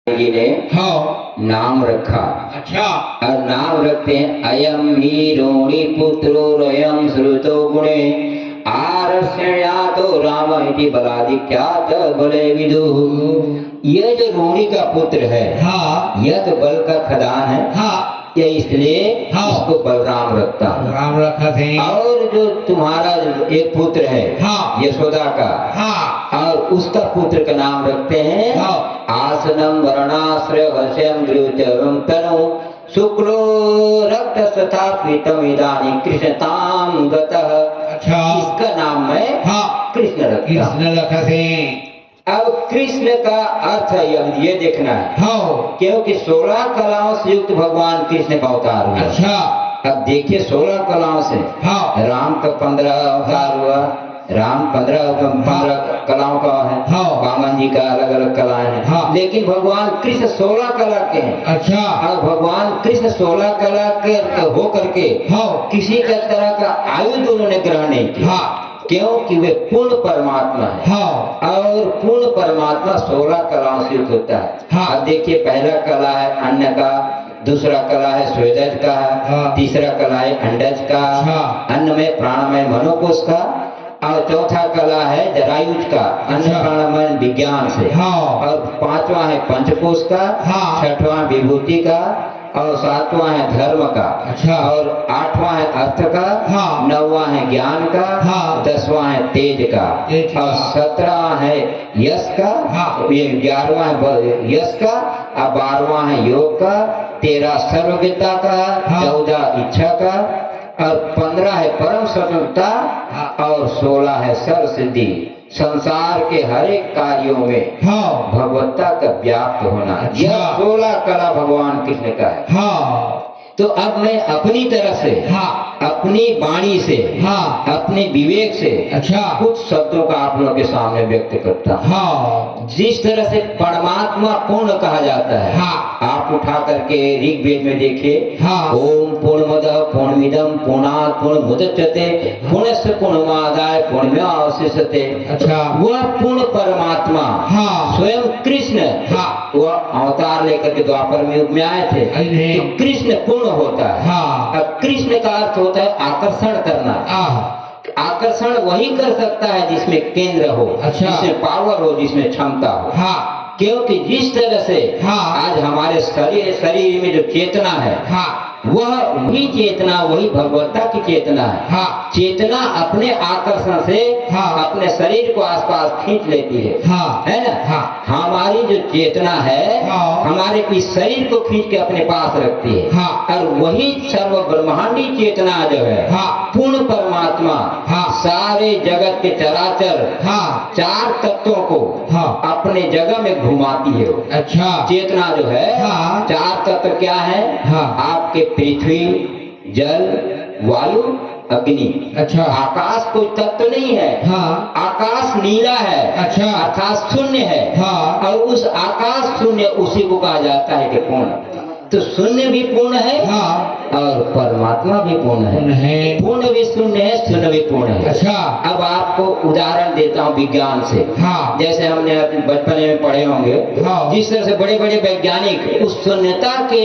जी ने हाँ नाम रखा। अच्छा और नाम रखते हैं अयम ही रोणी पुत्रो रयम श्रुतो गुणे आरस्यातो राम इति बलादिख्यात बले विदु। यह जो रोणी का पुत्र है, हाँ यह तो बल का खदान है, हाँ ये इसलिए हाँ। इसको बलराम रखता हूँ। राम रखा थे। और जो तुम्हारा एक पुत्र है हाँ यशोदा का, हाँ और उसका पुत्र का नाम रखते हैं हाँ। आसनम वर्णाश्रय वश्यम गृहचरम तनु शुक्लो रक्त तथा पीतम इदानी कृष्णताम गतः। अच्छा इसका नाम मैं हाँ कृष्ण रखता हूँ। कृष्ण रखा थे। अब कृष्ण का अर्थ ये देखना है, हाँ क्योंकि 16 कलाओं से युक्त भगवान कृष्ण का अवतार हुआ। अच्छा अब देखिए 16 कलाओं से हाँ राम का 15 अवतार हुआ, राम 15 कलाओं का है, हाँ। वामन जी का अलग अलग कलाएं हैं, हाँ। लेकिन भगवान कृष्ण 16 कला के हैं। अच्छा और भगवान कृष्ण 16 कला के हो करके हाँ किसी का तरह का आयुध उन्होंने ग्रहण नहीं किया, हाँ क्योंकि वे पूर्ण परमात्मा है। हाँ और पूर्ण परमात्मा 16 कलाओं से युक्त होता है। हाँ। अब देखिए पहला कला है अन्न का, दूसरा कला है स्वेदज का, हाँ। तीसरा कला है अंडज का, हाँ। अन्न में प्राणमय मनोकोश का, और चौथा कला है जरायुज का, अन्न अच्छा। प्राणमय विज्ञान से, हाँ। और पांचवा है पंचकोश का, हाँ। छठवां विभूति का, और सातवां है धर्म का, अच्छा। और आठवां है अर्थ का, हाँ। नौवां है ज्ञान का, हाँ। 10वां है तेज का, तेज का। और 17वां है यश का, हाँ। ये 11वां है यश का, और 12वां है योग का, 13 सर्वज्ञता का, हाँ। 14 इच्छा का, और 15 है परम स्वतंत्रता, हाँ। और 16 है सर्व सिद्धि। संसार के हर एक कार्यों में हाँ भगवत्ता का व्याप्त होना, अच्छा। यह 16 कला भगवान कृष्ण का है। हाँ तो अब मैं अपनी तरफ से, हाँ अपनी वाणी से, हाँ अपने विवेक से अच्छा कुछ शब्दों का आप लोगों के सामने व्यक्त करता हूँ। हाँ जिस तरह से परमात्मा पूर्ण कहा जाता है, हाँ। आप उठा करके ऋग्वेद में देखिए, हाँ। ओम पूर्णमदः पूर्णमिदं पूर्णात् पूर्णमुदच्यते पूर्णस्य पूर्णमादाय पूर्णमेवावशिष्यते। अच्छा। वह पूर्ण परमात्मा हाँ। स्वयं कृष्ण, हाँ। वह अवतार लेकर के द्वापर में युग में आए थे। अरे। तो कृष्ण पूर्ण होता है। हाँ। अब कृष्ण का अर्थ होता है आकर्षण करना। आकर्षण वही कर सकता है जिसमें केंद्र हो, अच्छा। जिसमें पावर हो, जिसमें क्षमता हो। हाँ क्योंकि जिस तरह से हाँ। आज हमारे शरीर में जो चेतना है, हाँ वह वही चेतना, वही भगवत्ता की चेतना है। हाँ चेतना अपने आकर्षण से हाँ। अपने शरीर को आसपास खींच लेती है, हाँ। है ना? हाँ। हमारी जो चेतना है हाँ। हमारे इस शरीर को खींच के अपने पास रखती है। हाँ। और वही सर्व ब्रह्मांडी चेतना जो है, हाँ। पूर्ण परमात्मा, हाँ। सारे जगत के चराचर हाँ 4 तत्वों को हाँ। अपने जगह में घुमाती है। अच्छा चेतना जो है, हाँ। 4 तत्व क्या है? हाँ। आपके पृथ्वी, जल, वायु, अग्नि। अच्छा। आकाश कोई तत्व नहीं है। हाँ। आकाश नीला है, अच्छा। अर्थात शून्य है। हाँ। और उस आकाश शून्य, उसी को कहा जाता है कि पूर्ण। तो शून्य भी पूर्ण है, हाँ और परमात्मा भी पूर्ण है। पूर्ण भी शून्य है, शून्य भी पूर्ण है। अच्छा। अब आपको उदाहरण देता हूँ विज्ञान से। हाँ। जैसे हमने अपने बचपन में पढ़े होंगे, हाँ। जिस तरह से बड़े बड़े वैज्ञानिक उस शून्यता के,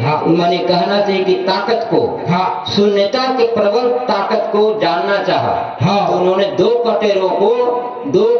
हाँ। मैंने कहना चाहिए कि ताकत को, हाँ। शून्यता के प्रबल ताकत को जानना चाहा। हाँ। तो उन्होंने 2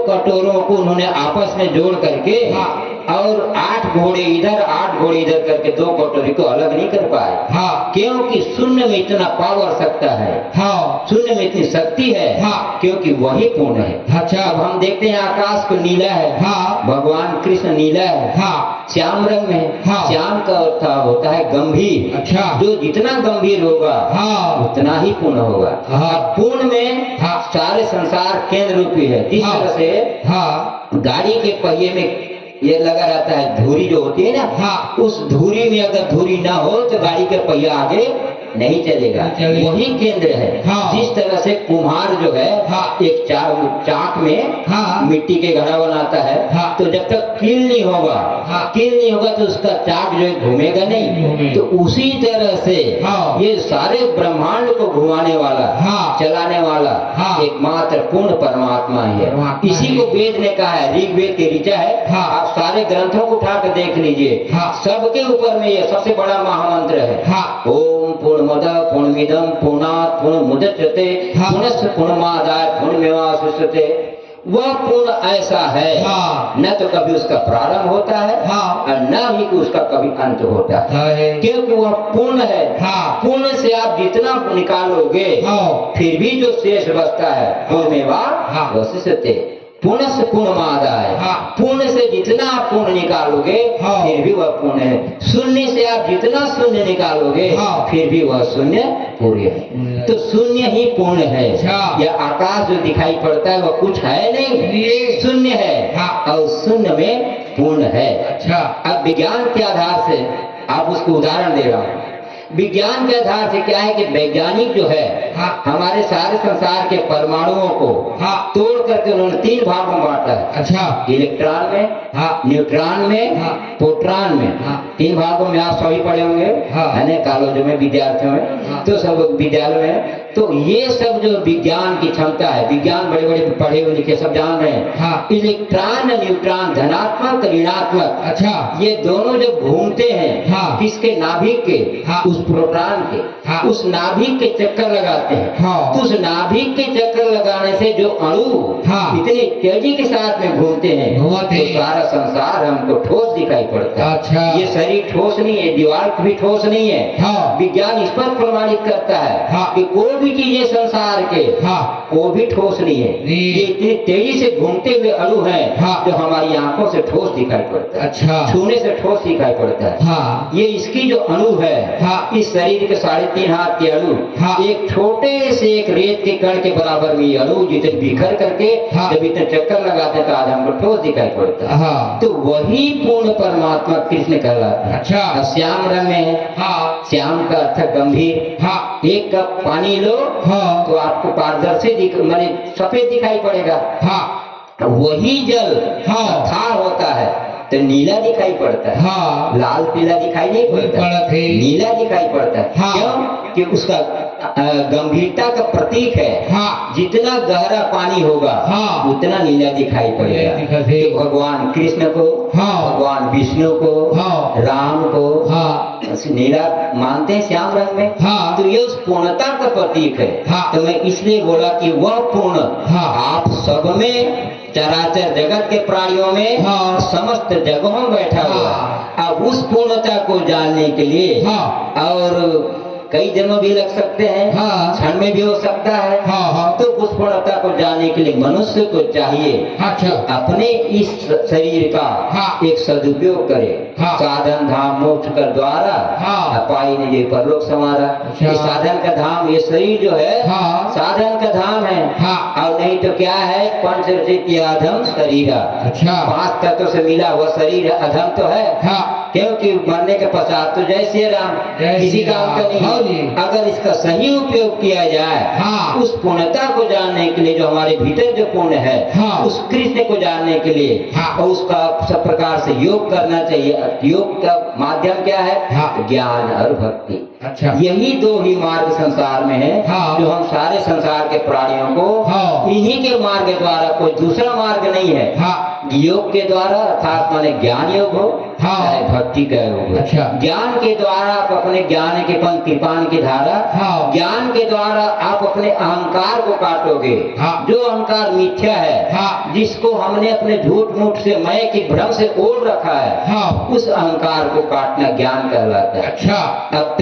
कटोरों को उन्होंने आपस में जोड़ करके, हाँ। और 8 घोड़े इधर 8 घोड़े इधर करके 2 कटोरी को अलग नहीं कर पाए। हाँ। क्योंकि शून्य में इतना पावर सकता है, हाँ। शून्य में इतनी शक्ति है, हाँ। क्योंकि वही पूर्ण है। अच्छा। अब हम देखते हैं आकाश को नीला है, हाँ। भगवान कृष्ण नीला है, हाँ। श्याम रंग में। हाँ। श्याम का अर्थ होता है गंभीर। अच्छा। जो जितना गंभीर होगा, हाँ। उतना ही पूर्ण होगा। हाँ। अब पूर्ण में हाँ। सारे संसार केंद्र रूपी है। जिस हाँ। तरह से हाँ। गाड़ी के पहिए में ये लगा रहता है धुरी जो होती है ना, हाँ। उस धुरी में अगर धुरी ना हो तो गाड़ी के पहिया आगे नहीं चलेगा। नहीं चलेगा। वही केंद्र है। हाँ। जिस तरह से कुम्हार जो है हाँ। एक चाक में हाँ। मिट्टी के घड़ा बनाता है, हाँ। तो जब तक कील नहीं होगा, हाँ। कील नहीं होगा तो उसका चाक जो है घूमेगा नहीं। घूमेगा। तो उसी तरह से हाँ। ये सारे ब्रह्मांड को घुमाने वाला, हाँ। चलाने वाला हाँ। एकमात्र पूर्ण परमात्मा ही है। परमात्मा इसी है। को वेद ने कहा है, ऋग्वेद के ऋचा है। हाँ। आप सारे ग्रंथों को उठा कर देख लीजिए, हाँ। सबके ऊपर में ये सबसे बड़ा महामंत्र है। हाँ। ओम पूर्णमद पूर्णमिदम पूर्णात् पूर्णमुदच्यते हाँ। पूर्णस्य पूर्णमादाय पूर्णमेवावशिष्यते। वह पूर्ण ऐसा है, हाँ। न तो कभी उसका प्रारंभ होता है, हाँ। और न ही उसका कभी अंत होता है, है। क्योंकि वह पूर्ण है। हाँ। पूर्ण से आप जितना निकालोगे, हाँ। फिर भी जो शेष बचता है, पूर्णमेवा हाँ। वशिष्यते, पूर्ण से पूर्णमादाय। हाँ। पूर्ण से जितना आप पूर्ण निकालोगे, हाँ। फिर भी वह पूर्ण है। शून्य से आप जितना शून्य निकालोगे, हाँ। फिर भी वह शून्य पूर्ण है। तो शून्य ही पूर्ण है। अच्छा। यह आकाश जो दिखाई पड़ता है वह कुछ है नहीं, शून्य है। हाँ। और शून्य में पूर्ण है। अच्छा। अब विज्ञान के आधार से आप उसको उदाहरण दे रहा हूँ। विज्ञान के आधार से क्या है कि वैज्ञानिक जो है, हाँ। हमारे सारे संसार के परमाणुओं को हाँ। तोड़ करके उन्होंने 3 भागों में बांटा है। अच्छा। इलेक्ट्रॉन में, हाँ। न्यूट्रॉन में, हाँ। प्रोटॉन में। हाँ। 3 भागों में आप सभी पढ़े होंगे, हाँ। है ना, कॉलेजों में, विद्यार्थियों में। हाँ। तो सब विद्यालय में, तो ये सब जो विज्ञान की क्षमता है, विज्ञान बड़े बड़े पढ़े हुए लिखे सब जान रहे हैं। हाँ। इलेक्ट्रॉन न्यूट्रॉन, धनात्मक ऋणात्मक, अच्छा। ये दोनों जब घूमते हैं, हाँ। किसके, नाभिक के, हाँ। उस प्रोटॉन के, हाँ। उस नाभिक के चक्कर लगाते हैं। हाँ। तो उस नाभिक के चक्कर लगाने से जो अणु हाँ। इतनी तेजी के साथ में घूमते हैं, घूमते तो हैं। सारा संसार हमको ठोस दिखाई पड़ता है। अच्छा। ये शरीर ठोस नहीं है, दीवार भी ठोस नहीं है। हाँ। विज्ञान इस पर प्रमाणित करता है, हाँ। कि कोई भी चीज ये संसार के, हाँ। वो भी ठोस नहीं है। नहीं। ये इतनी तेजी से घूमते हुए अणु हैं, हाँ। जो हमारी आंखों से ठोस दिखाई पड़ता है। अच्छा। छूने से ठोस दिखाई पड़ता है। हाँ। ये इसकी जो अणु है, हाँ। इस शरीर के 3.5 हाथ के अणु, हाँ। एक छोटे से एक रेत के कण के बराबर में ये अणु जितने बिखर करके, हाँ। जब इतने चक्कर लगाते हैं तो आज हमको ठोस दिखाई पड़ता है। हाँ। तो वही पूर्ण परमात्मा कृष्ण कहलाता है। अच्छा। अब श्याम रंग में है। हाँ। श्याम का अर्थ गंभीर। हाँ। 1 कप पानी लो, हाँ। तो आपको पारदर्शी माने सफेद दिखाई पड़ेगा। हाँ। वही जल हाँ। अथाह होता है तो नीला दिखाई पड़ता है। हाँ। लाल पीला दिखाई नहीं पड़ता, नीला दिखाई पड़ता है। हाँ। क्यों? कि उसका गंभीरता का प्रतीक है। हाँ। जितना गहरा पानी होगा, हाँ। उतना नीला दिखाई पड़ेगा। तो भगवान कृष्ण को, हाँ। भगवान विष्णु को, हाँ। राम को, हाँ। नीला मानते हैं श्याम रंग में। हाँ। तो ये उस पूर्णता का प्रतीक है। हाँ। तो मैं इसलिए बोला कि वह पूर्ण हाँ। आप सब में, चराचर जगत के प्राणियों में, हाँ। समस्त जगहों में बैठा हुआ हाँ। है। अब उस पूर्णता को जानने के लिए, हाँ। और कई जन्म भी लग सकते हैं, हाँ। क्षण में भी हो सकता है। हाँ। हाँ। तो उस पूर्णता को जानने के लिए मनुष्य को चाहिए अच्छा। अपने इस शरीर का हाँ। एक सदुपयोग करे। हाँ। साधन धाम मोक्ष कर द्वारा हाँ। पाई ने ये परलोक संवारा। अच्छा। ये साधन का धाम, ये शरीर जो है, हाँ। साधन का धाम है। हाँ। और नहीं तो क्या है, पंच रचित अधम शरीरा। अच्छा। 5 तत्वों से मिला हुआ शरीर अधम तो है। हाँ। क्योंकि मरने के पश्चात तो जय श्री राम, जय किसी श्री काम का राम। हाँ जी। नहीं। अगर इसका सही उपयोग किया जाए, हाँ। उस पूर्णता को जानने के लिए, जो हमारे भीतर जो पूर्ण है, हाँ। उस कृष्ण को जानने के लिए, हाँ। और उसका सब प्रकार से योग करना चाहिए। योग का माध्यम क्या है? हाँ। ज्ञान और भक्ति। अच्छा। यही 2 ही मार्ग संसार में है। हाँ। जो हम सारे संसार के प्राणियों को, हाँ। इन्हीं के मार्ग द्वारा, कोई दूसरा मार्ग नहीं है। हाँ। योग के द्वारा, अर्थात माने ज्ञान योग हो, हाँ। चाहे भक्ति का योग हो। अच्छा। ज्ञान के द्वारा आप अपने ज्ञान के पंथ कृपान की धारा, हाँ। ज्ञान के द्वारा आप अपने अहंकार को काटोगे। हाँ। जो अहंकार मिथ्या है, हाँ। जिसको हमने अपने झूठ मूठ से, मैं की भ्रम से ओढ़ रखा है, हाँ। उस अहंकार को काटना ज्ञान कहलाता है। अच्छा। अब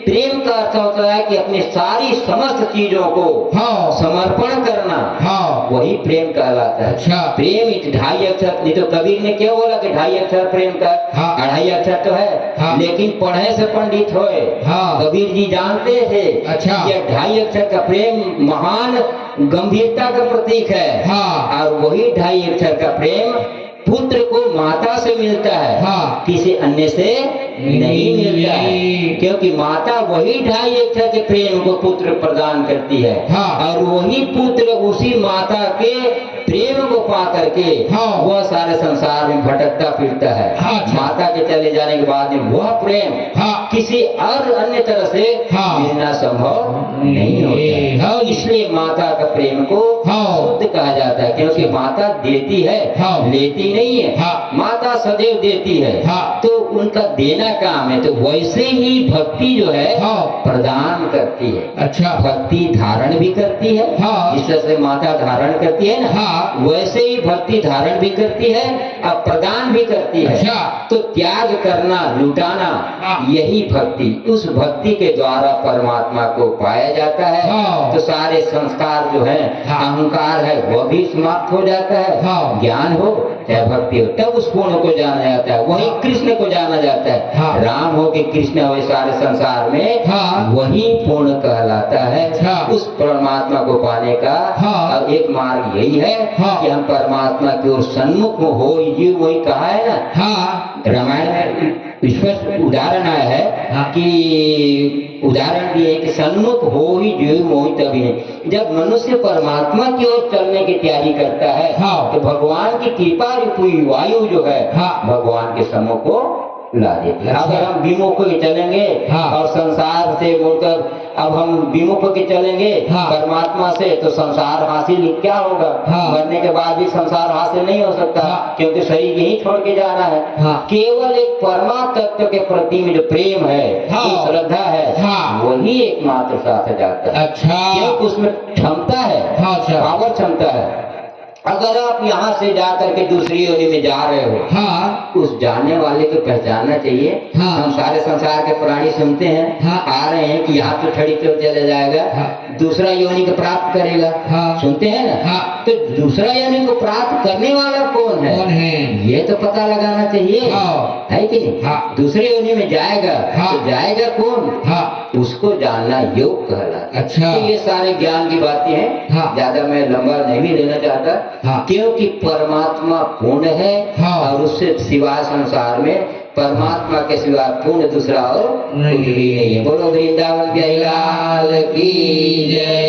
प्रेम का अर्थ होता है कि अपनी सारी समस्त चीजों को हाँ। समर्पण करना, हाँ। वही प्रेम कहलाता है। अच्छा। प्रेम 2.5 अक्षर, नहीं तो कबीर ने क्या बोला कि 2.5 अक्षर प्रेम का, हाँ। 2.5 अक्षर तो है, हाँ। लेकिन पढ़े से पंडित होए। हाँ। कबीर जी जानते थे। अच्छा। यह 2.5 अक्षर का प्रेम महान गंभीरता का प्रतीक है। हाँ। और वही 2.5 अक्षर का प्रेम पुत्र को माता से मिलता है, हाँ। किसी अन्य से नहीं मिलता है, क्योंकि माता वही ढाई इच्छा के प्रेम को पुत्र प्रदान करती है। हाँ। और वही पुत्र उसी माता के प्रेम को पा करके हाँ। वह सारे संसार में भटकता फिरता है। हाँ, अच्छा। माता के चले जाने के बाद में वह प्रेम हाँ। किसी और अन्य तरह से हाँ। मिलना संभव नहीं होता हाँ। है। इसलिए माता का प्रेम को हाँ। शुद्ध कहा जाता है, क्योंकि माता देती है, हाँ। लेती नहीं है। हाँ। माता सदैव देती है, हाँ। तो उनका देना काम है। तो वैसे ही भक्ति जो है हाँ। प्रदान करती है। अच्छा। भक्ति धारण भी करती है, हाँ। जिस तरह से माता धारण करती है ना, हाँ। वैसे ही भक्ति धारण भी करती है और प्रदान भी करती है। अच्छा। तो त्याग करना, लुटाना, हाँ। यही भक्ति, उस भक्ति के द्वारा परमात्मा को पाया जाता है। हाँ। तो सारे संस्कार जो है, हाँ। अहंकार है, वह भी समाप्त हो जाता है। हाँ। ज्ञान हो चाहे भक्ति हो, तब उस पूर्ण को जाना जाता है, वही कृष्ण को जाना जाता है। हाँ। राम हो कि कृष्ण हो, सारे संसार में हाँ। वही पूर्ण कहलाता है। अच्छा। उस परमात्मा को पाने का हाँ। अब एक मार्ग यही है हाँ। कि हम परमात्मा की ओर सन्मुख हो, ये वही कहा है ना। हाँ। रामायण में स्पष्ट उदाहरण आया है हाँ। कि उदाहरण दिए कि सन्मुख हो ही जो मोहि तभी है। जब मनुष्य परमात्मा की ओर चलने की तैयारी करता है, हाँ। तो भगवान की कृपा रूपी वायु जो है, हाँ। भगवान के सम्मुख को ला देती है। अच्छा। अगर हम विमुख होकर चलेंगे हाँ। और संसार से मुड़कर अब हम विमुख होकर चलेंगे हाँ। परमात्मा से, तो संसार हासिल क्या होगा? हाँ। मरने के बाद भी संसार हासिल नहीं हो सकता, हाँ। क्योंकि शरीर यही छोड़ के जाना है। हाँ। केवल एक परमा तत्व के प्रति में जो प्रेम है, हाँ। जो श्रद्धा है, हाँ। वही एकमात्र साथ जाता है। अच्छा। क्योंकि उसमें क्षमता है, हाँ, अच्छा। पावर क्षमता है। अगर आप यहाँ से जा करके दूसरी योनि में जा रहे हो, हाँ। उस जाने वाले को पहचानना चाहिए। हाँ। हम सारे संसार के प्राणी सुनते हैं, हाँ। आ रहे हैं कि यहाँ तो ठड़ी तो चले जाएगा, हाँ। दूसरा योनि को प्राप्त करेगा। हाँ। सुनते हैं ना। हाँ। तो दूसरा योनि को प्राप्त करने वाला कौन है? कौन है? ये तो पता लगाना चाहिए। हाँ। है कि नहीं? हाँ। दूसरे योनि में जाएगा, हाँ। तो जाएगा कौन? हाँ। उसको जानना योग कहलाता है। अच्छा। तो ये सारे ज्ञान की बातें हैं। हाँ। ज्यादा मैं लंबा नहीं लेना चाहता, हाँ। क्योंकि परमात्मा पूर्ण है। हाँ। और उससे सिवा संसार में परमात्मा के सिवा पूर्ण दूसरा और कुछ भी नहीं है। बोलो वृंदावन बिहारी लाल की जय।